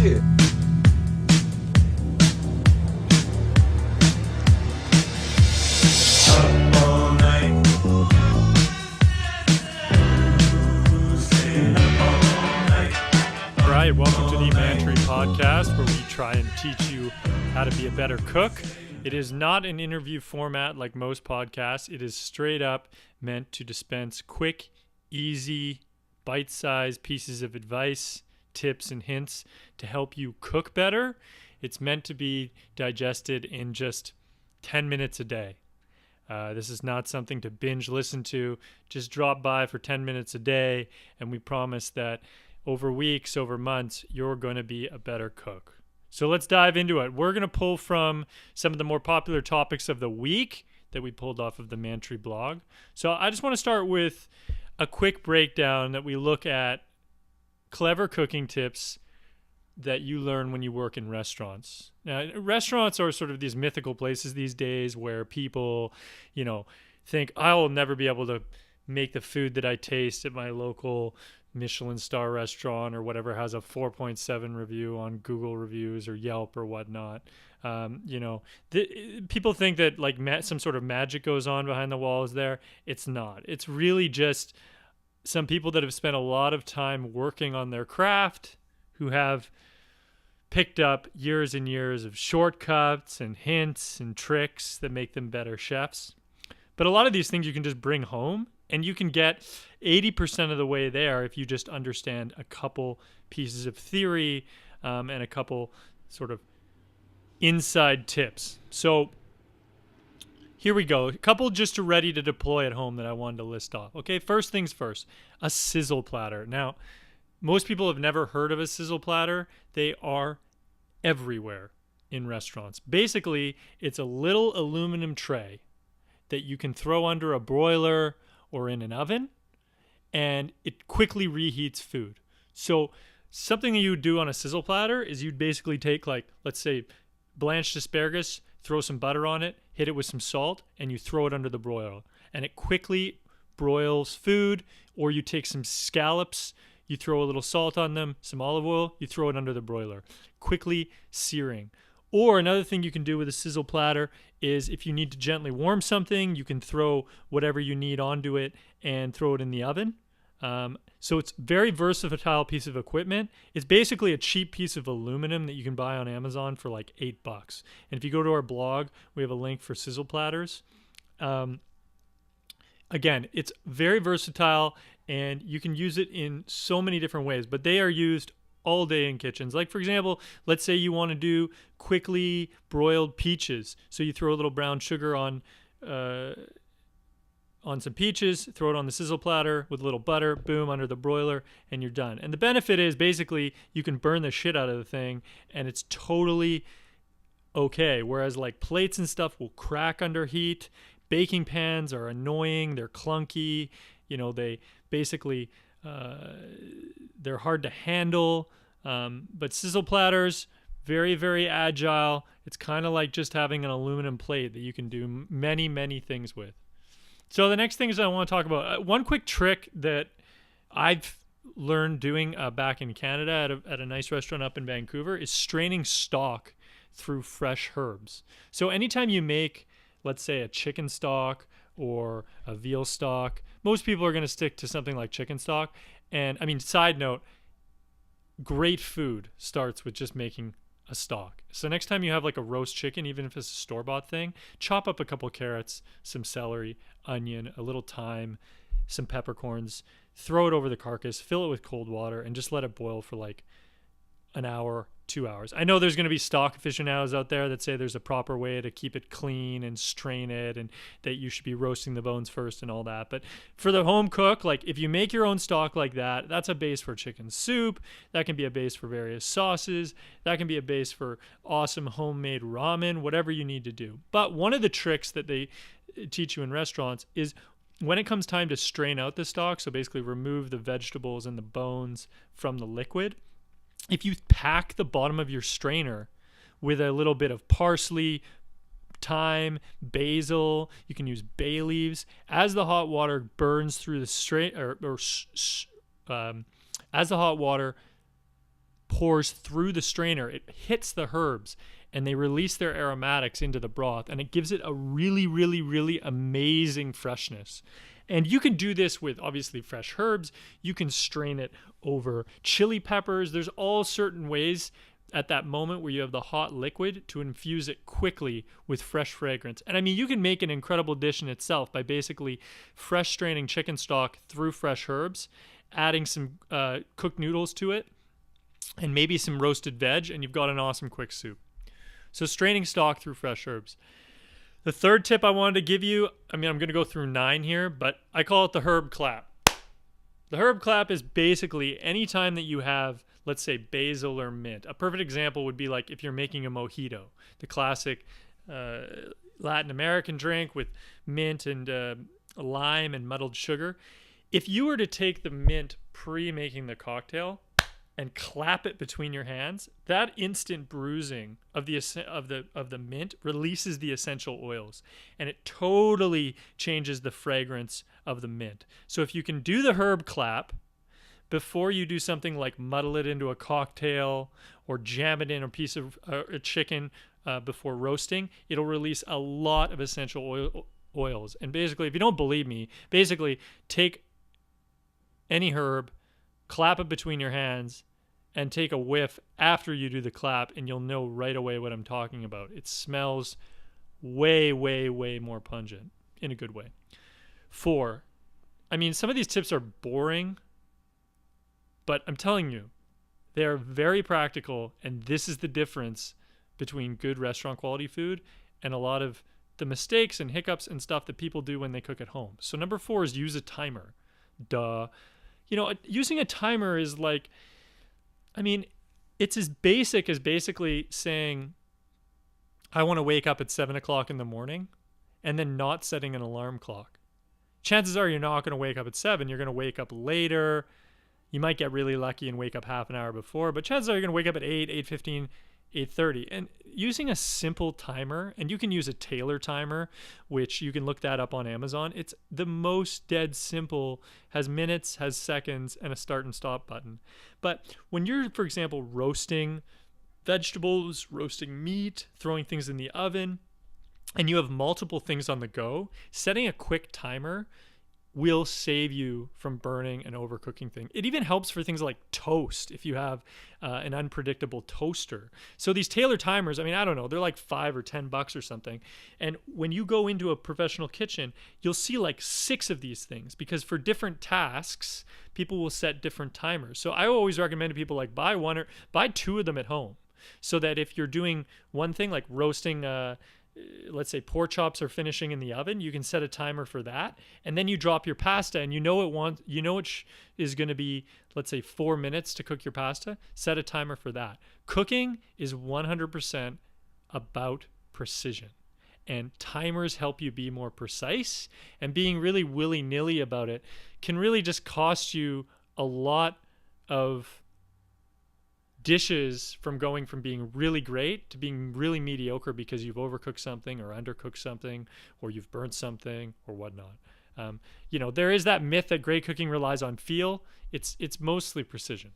shit. Up all night. Staying up all night. All right, welcome to the Mantry podcast, where we try and teach you how to be a better cook. It is not an interview format like most podcasts. It is straight up meant to dispense quick, easy, bite-sized pieces of advice, tips, and hints to help you cook better. It's meant to be digested in just 10 minutes a day. This is not something to binge listen to. Just drop by for 10 minutes a day, and we promise that over weeks, over months, you're going to be a better cook. So let's dive into it. We're going to pull from some of the more popular topics of the week that we pulled off of the Mantry blog. So I just want to start with a quick breakdown that we look at clever cooking tips that you learn when you work in restaurants. Now, restaurants are sort of these mythical places these days where people, think I will never be able to make the food that I taste at my local Michelin star restaurant or whatever has a 4.7 review on Google reviews or Yelp or whatnot. People think that like some sort of magic goes on behind the walls there. It's not. It's really just some people that have spent a lot of time working on their craft, who have picked up years and years of shortcuts and hints and tricks that make them better chefs. But a lot of these things you can just bring home, and you can get 80% of the way there if you just understand a couple pieces of theory and a couple sort of inside tips. So here we go. A couple just ready to deploy at home that I wanted to list off. Okay, first things first, a sizzle platter. Now, most people have never heard of a sizzle platter. They are everywhere in restaurants. Basically, it's a little aluminum tray that you can throw under a broiler or in an oven, and it quickly reheats food. So something that you would do on a sizzle platter is you'd basically take, like, let's say, blanched asparagus, throw some butter on it, hit it with some salt, and you throw it under the broiler. And it quickly broils food. Or you take some scallops, you throw a little salt on them, some olive oil, you throw it under the broiler. Quickly searing. Or another thing you can do with a sizzle platter is if you need to gently warm something, you can throw whatever you need onto it and throw it in the oven. So it's a very versatile piece of equipment. It's basically a cheap piece of aluminum that you can buy on Amazon for like $8. And if you go to our blog, we have a link for sizzle platters. Again, it's very versatile and you can use it in so many different ways, but they are used all day in kitchens. Like, for example, let's say you want to do quickly broiled peaches. So you throw a little brown sugar on some peaches, throw it on the sizzle platter with a little butter, boom, under the broiler, and you're done. And the benefit is basically you can burn the shit out of the thing and it's totally okay. Whereas like plates and stuff will crack under heat. Baking pans are annoying. They're clunky. They basically, they're hard to handle. But sizzle platters, very, very agile. It's kind of like just having an aluminum plate that you can do many, many things with. So the next things I want to talk about, one quick trick that I've learned doing back in Canada at a nice restaurant up in Vancouver is straining stock through fresh herbs. So anytime you make, let's say, a chicken stock or a veal stock, most people are going to stick to something like chicken stock. And I mean, side note, great food starts with just making a stock. So next time you have like a roast chicken, even if it's a store-bought thing, chop up a couple carrots, some celery, onion, a little thyme, some peppercorns, throw it over the carcass, fill it with cold water, and just let it boil for like an hour, 2 hours. I know there's going to be stock aficionados out there that say there's a proper way to keep it clean and strain it and that you should be roasting the bones first and all that. But for the home cook, like if you make your own stock like that, that's a base for chicken soup. That can be a base for various sauces. That can be a base for awesome homemade ramen, whatever you need to do. But one of the tricks that they teach you in restaurants is when it comes time to strain out the stock, so basically remove the vegetables and the bones from the liquid, if you pack the bottom of your strainer with a little bit of parsley, thyme, basil, you can use bay leaves, as the hot water burns through the strain, as the hot water pours through the strainer. It hits the herbs and they release their aromatics into the broth, and it gives it a really, really, really amazing freshness. And you can do this with obviously fresh herbs. You can strain it over chili peppers. There's all certain ways at that moment where you have the hot liquid to infuse it quickly with fresh fragrance. And I mean, you can make an incredible dish in itself by basically fresh straining chicken stock through fresh herbs, adding some cooked noodles to it, and maybe some roasted veg, and you've got an awesome quick soup. So straining stock through fresh herbs. The third tip I wanted to give you, I mean, I'm going to go through 9 here, but I call it the herb clap. The herb clap is basically any time that you have, let's say, basil or mint. A perfect example would be like if you're making a mojito, the classic Latin American drink with mint and lime and muddled sugar. If you were to take the mint pre-making the cocktail and clap it between your hands, that instant bruising of the mint releases the essential oils, and it totally changes the fragrance of the mint. So if you can do the herb clap before you do something like muddle it into a cocktail or jam it in a piece of a chicken before roasting, it'll release a lot of essential oils. And basically, if you don't believe me, basically take any herb, clap it between your hands, and take a whiff after you do the clap, and you'll know right away what I'm talking about. It smells way, way, way more pungent in a good way. 4, I mean, some of these tips are boring, but I'm telling you, they are very practical, and this is the difference between good restaurant quality food and a lot of the mistakes and hiccups and stuff that people do when they cook at home. So number 4 is use a timer. Duh. You know, using a timer is like, I mean, it's as basic as basically saying, I want to wake up at 7 o'clock in the morning, and then not setting an alarm clock. Chances are you're not going to wake up at 7. You're going to wake up later. You might get really lucky and wake up half an hour before, but chances are you're going to wake up at 8, 8:15, 8:30. And using a simple timer, and you can use a Taylor timer, which you can look that up on Amazon. It's the most dead simple, has minutes, has seconds, and a start and stop button. But when you're, for example, roasting vegetables, roasting meat, throwing things in the oven, and you have multiple things on the go, setting a quick timer will save you from burning and overcooking things. It even helps for things like toast if you have an unpredictable toaster. So these Taylor timers, I mean, I don't know, they're like $5 or $10 or something. And when you go into a professional kitchen, you'll see like 6 of these things, because for different tasks, people will set different timers. So I always recommend to people like buy 2 of them at home, so that if you're doing one thing like roasting let's say pork chops are finishing in the oven, you can set a timer for that, and then you drop your pasta, and is going to be, let's say, 4 minutes to cook your pasta. Set a timer for that. Cooking is 100% about precision, and timers help you be more precise, and being really willy-nilly about it can really just cost you a lot of dishes from going from being really great to being really mediocre because you've overcooked something or undercooked something or you've burnt something or whatnot. You know, there is that myth that great cooking relies on feel. It's mostly precision.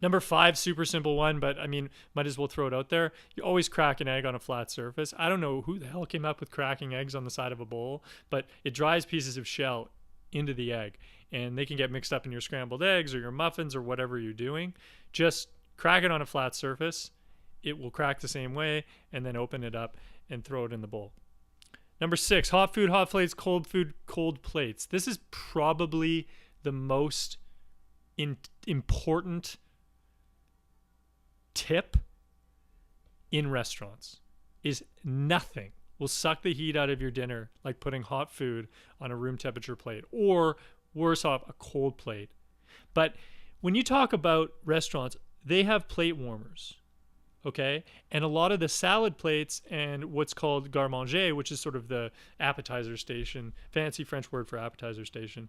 Number 5, super simple one, but I mean, might as well throw it out there. You always crack an egg on a flat surface. I don't know who the hell came up with cracking eggs on the side of a bowl, but it dries pieces of shell into the egg, and they can get mixed up in your scrambled eggs or your muffins or whatever you're doing. Just crack it on a flat surface. It will crack the same way, and then open it up and throw it in the bowl. Number 6, hot food, hot plates, cold food, cold plates. This is probably the most important tip in restaurants. Is nothing will suck the heat out of your dinner like putting hot food on a room temperature plate, or worse off, a cold plate. But when you talk about restaurants, they have plate warmers, okay? And a lot of the salad plates and what's called garde-manger, which is sort of the appetizer station, fancy French word for appetizer station,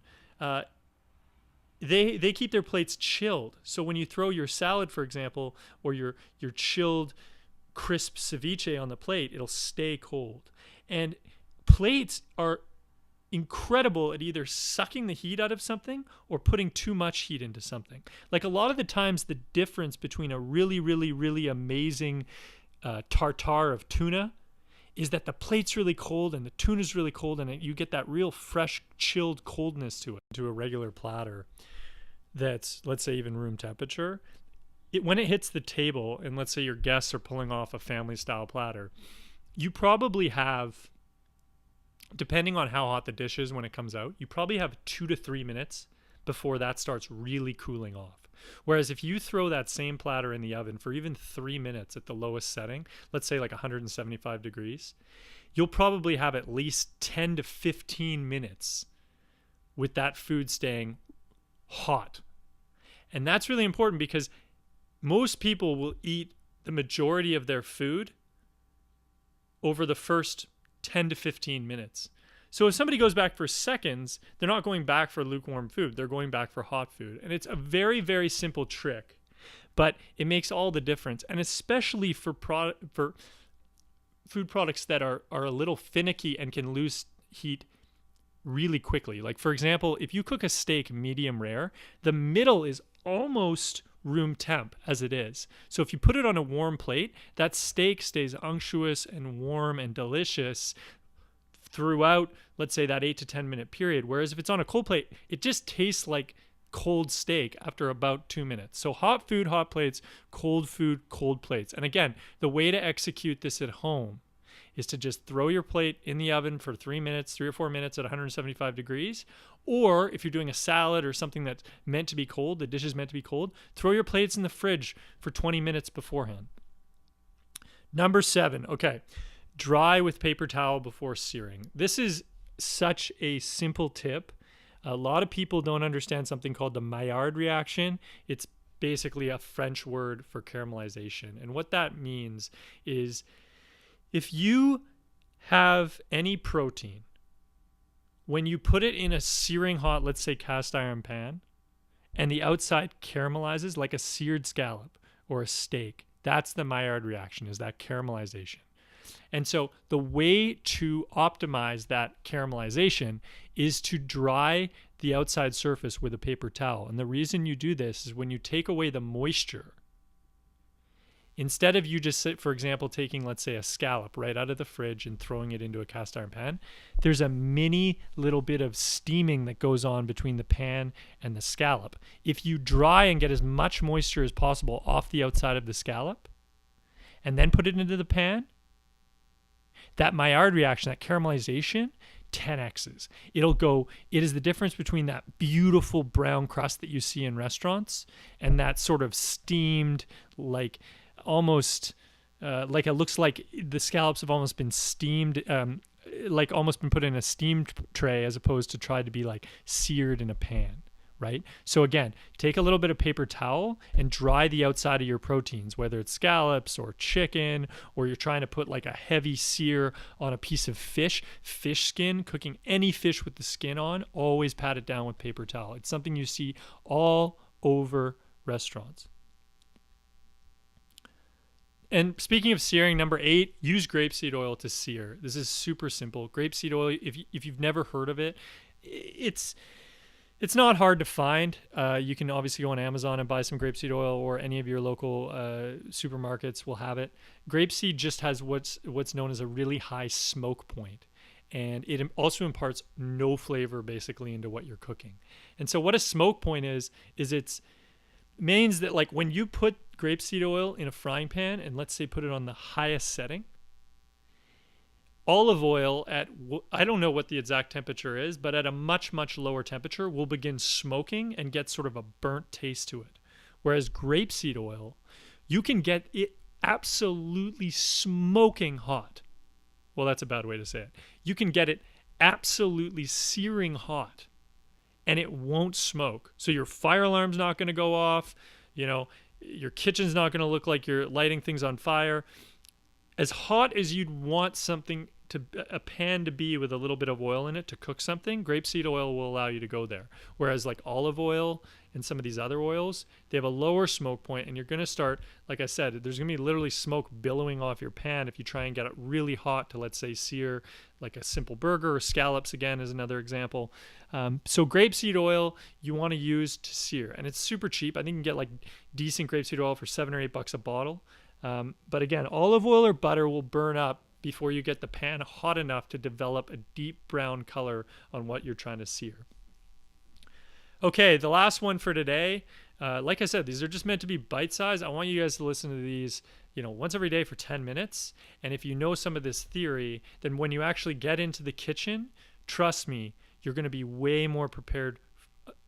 they keep their plates chilled. So when you throw your salad, for example, or your chilled crisp ceviche on the plate, it'll stay cold. And plates are incredible at either sucking the heat out of something or putting too much heat into something. Like a lot of the times, the difference between a really, really, really amazing tartare of tuna is that the plate's really cold and the tuna's really cold, and you get that real fresh, chilled coldness to it. To a regular platter that's, let's say, even room temperature, when it hits the table, and let's say your guests are pulling off a family-style platter, you probably have, depending on how hot the dish is when it comes out, you probably have 2 to 3 minutes before that starts really cooling off. Whereas if you throw that same platter in the oven for even 3 minutes at the lowest setting, let's say like 175 degrees, you'll probably have at least 10 to 15 minutes with that food staying hot. And that's really important because most people will eat the majority of their food over the first 10 to 15 minutes. So if somebody goes back for seconds, they're not going back for lukewarm food. They're going back for hot food. And it's a very, very simple trick, but it makes all the difference. And especially for food products that are a little finicky and can lose heat really quickly. Like, for example, if you cook a steak medium rare, the middle is almost room temp as it is. So if you put it on a warm plate, that steak stays unctuous and warm and delicious throughout, let's say, that 8 to 10 minute period. Whereas if it's on a cold plate, it just tastes like cold steak after about 2 minutes. So hot food, hot plates; cold food, cold plates. And again, the way to execute this at home is to just throw your plate in the oven for 3 or 4 minutes at 175 degrees. Or if you're doing a salad or something that's meant to be cold, the dish is meant to be cold, throw your plates in the fridge for 20 minutes beforehand. Number 7, okay, dry with paper towel before searing. This is such a simple tip. A lot of people don't understand something called the Maillard reaction. It's basically a French word for caramelization. And what that means is if you have any protein, when you put it in a searing hot, let's say cast iron pan, and the outside caramelizes like a seared scallop or a steak, that's the Maillard reaction, is that caramelization. And so the way to optimize that caramelization is to dry the outside surface with a paper towel. And the reason you do this is when you take away the moisture, instead of you just, for example, taking, let's say, a scallop right out of the fridge and throwing it into a cast iron pan, there's a mini little bit of steaming that goes on between the pan and the scallop. If you dry and get as much moisture as possible off the outside of the scallop and then put it into the pan, that Maillard reaction, that caramelization, 10x's. It is the difference between that beautiful brown crust that you see in restaurants and that sort of steamed, like almost like it looks like the scallops have almost been steamed, like almost been put in a steamed tray as opposed to tried to be like seared in a pan. Right? So again, take a little bit of paper towel and dry the outside of your proteins, whether it's scallops or chicken, or you're trying to put like a heavy sear on a piece of fish skin, cooking any fish with the skin on, always pat it down with paper towel. It's something you see all over restaurants. And speaking of searing, number 8, use grapeseed oil to sear. This is super simple. Grapeseed oil, if you've never heard of it, it's not hard to find. You can obviously go on Amazon and buy some grapeseed oil, or any of your local supermarkets will have it. Grapeseed just has what's known as a really high smoke point, and it also imparts no flavor basically into what you're cooking. And so what a smoke point is it means that like when you put grapeseed oil in a frying pan and let's say put it on the highest setting, olive oil at, I don't know what the exact temperature is, but at a much, much lower temperature will begin smoking and get sort of a burnt taste to it. Whereas grapeseed oil, you can get it absolutely smoking hot. Well, that's a bad way to say it. You can get it absolutely searing hot and it won't smoke. So your fire alarm's not going to go off. Your kitchen's not going to look like you're lighting things on fire. As hot as you'd want a pan to be with a little bit of oil in it to cook something, grapeseed oil will allow you to go there. Whereas like olive oil and some of these other oils, they have a lower smoke point, and you're going to start, like I said, there's going to be literally smoke billowing off your pan if you try and get it really hot to, let's say, sear like a simple burger, or scallops again is another example. So grapeseed oil you want to use to sear, and it's super cheap. I think you can get like decent grapeseed oil for $7 or $8 a bottle. But again, olive oil or butter will burn up before you get the pan hot enough to develop a deep brown color on what you're trying to sear. Okay, the last one for today. Like I said, these are just meant to be bite-sized. I want you guys to listen to these, once every day for 10 minutes. And if you know some of this theory, then when you actually get into the kitchen, trust me, you're going to be way more prepared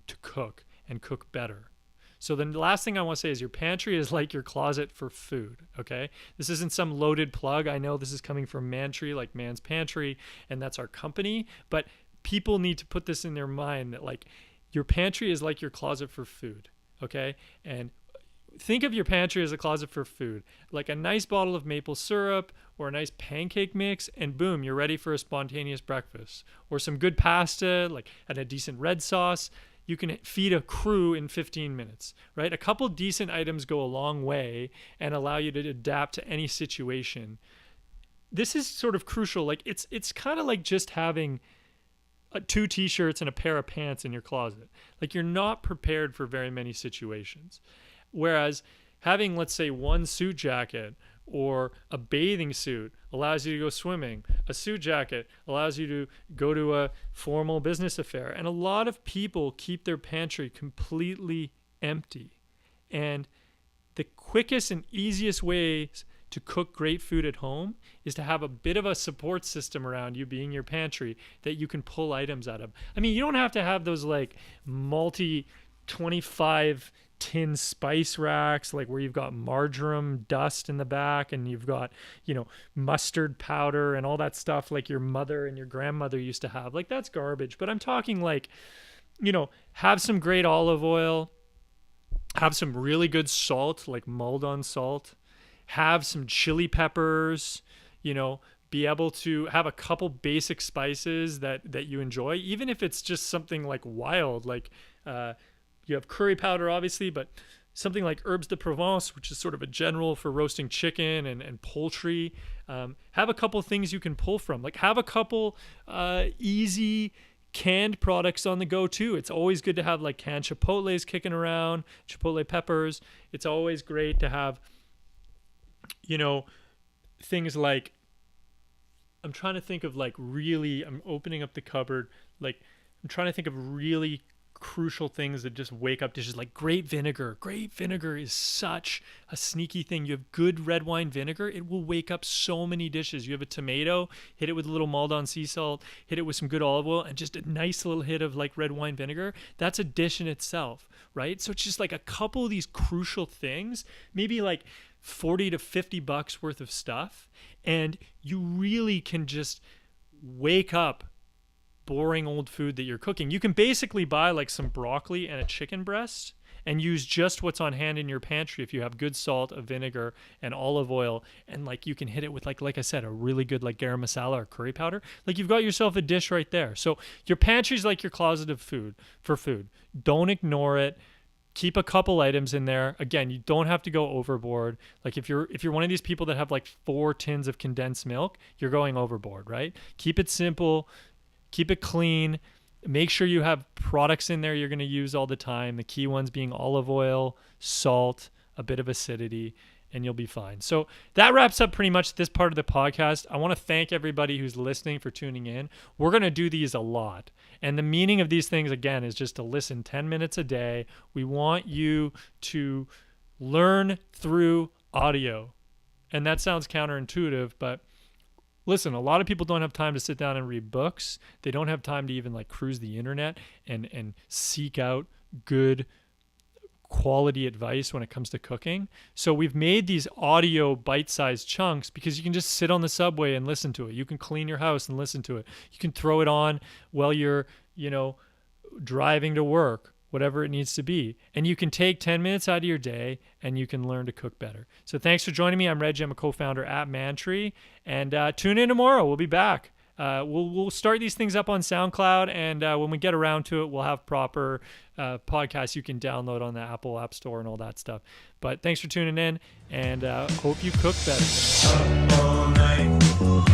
to cook and cook better. So then the last thing I want to say is your pantry is like your closet for food, okay? This isn't some loaded plug. I know this is coming from Mantry, like Man's Pantry, and that's our company. But people need to put this in their mind that like your pantry is like your closet for food, okay? And think of your pantry as a closet for food, like a nice bottle of maple syrup or a nice pancake mix, and boom, you're ready for a spontaneous breakfast. Or some good pasta, like and a decent red sauce. You can feed a crew in 15 minutes, right? A couple decent items go a long way and allow you to adapt to any situation. This is sort of crucial. Like it's kind of like just having 2 t-shirts and a pair of pants in your closet. Like you're not prepared for very many situations. Whereas having, let's say, 1 suit jacket or a bathing suit allows you to go swimming. A suit jacket allows you to go to a formal business affair. And a lot of people keep their pantry completely empty. And the quickest and easiest ways to cook great food at home is to have a bit of a support system around you, being your pantry, that you can pull items out of. I mean, you don't have to have those like multi 25 tin spice racks, like where you've got marjoram dust in the back and you've got, mustard powder and all that stuff like your mother and your grandmother used to have. Like that's garbage. But I'm talking like, have some great olive oil, have some really good salt, like Maldon salt, have some chili peppers, be able to have a couple basic spices that you enjoy, even if it's just something like wild, like you have curry powder, obviously, but something like herbes de Provence, which is sort of a general for roasting chicken and poultry. Have a couple things you can pull from. Like have a couple easy canned products on the go too. It's always good to have like canned chipotles kicking around, chipotle peppers. It's always great to have, things like, I'm trying to think of like really, I'm opening up the cupboard, like I'm trying to think of really crucial things that just wake up dishes, like grape vinegar. Grape vinegar is such a sneaky thing. You have good red wine vinegar, it will wake up so many dishes. You have a tomato, hit it with a little Maldon sea salt, hit it with some good olive oil, and just a nice little hit of like red wine vinegar. That's a dish in itself, right? So it's just like a couple of these crucial things, maybe like $40 to $50 worth of stuff, and you really can just wake up boring old food that you're cooking. You can basically buy like some broccoli and a chicken breast and use just what's on hand in your pantry if you have good salt, a vinegar, and olive oil, and like you can hit it with like I said, a really good like garam masala or curry powder. Like you've got yourself a dish right there. So your pantry's like your closet of food for food. Don't ignore it. Keep a couple items in there. Again, you don't have to go overboard. Like if you're one of these people that have like 4 tins of condensed milk, you're going overboard, right? Keep it simple. Keep it clean. Make sure you have products in there you're going to use all the time. The key ones being olive oil, salt, a bit of acidity, and you'll be fine. So that wraps up pretty much this part of the podcast. I want to thank everybody who's listening for tuning in. We're going to do these a lot. And the meaning of these things, again, is just to listen 10 minutes a day. We want you to learn through audio. And that sounds counterintuitive, but listen, a lot of people don't have time to sit down and read books. They don't have time to even like cruise the internet and seek out good quality advice when it comes to cooking. So we've made these audio bite-sized chunks because you can just sit on the subway and listen to it. You can clean your house and listen to it. You can throw it on while you're, driving to work, whatever it needs to be. And you can take 10 minutes out of your day and you can learn to cook better. So thanks for joining me. I'm Reggie. I'm a co-founder at Mantry. And tune in tomorrow. We'll be back. we'll start these things up on SoundCloud, and when we get around to it, we'll have proper podcasts you can download on the Apple App Store and all that stuff. But thanks for tuning in, and hope you cook better. Up all night.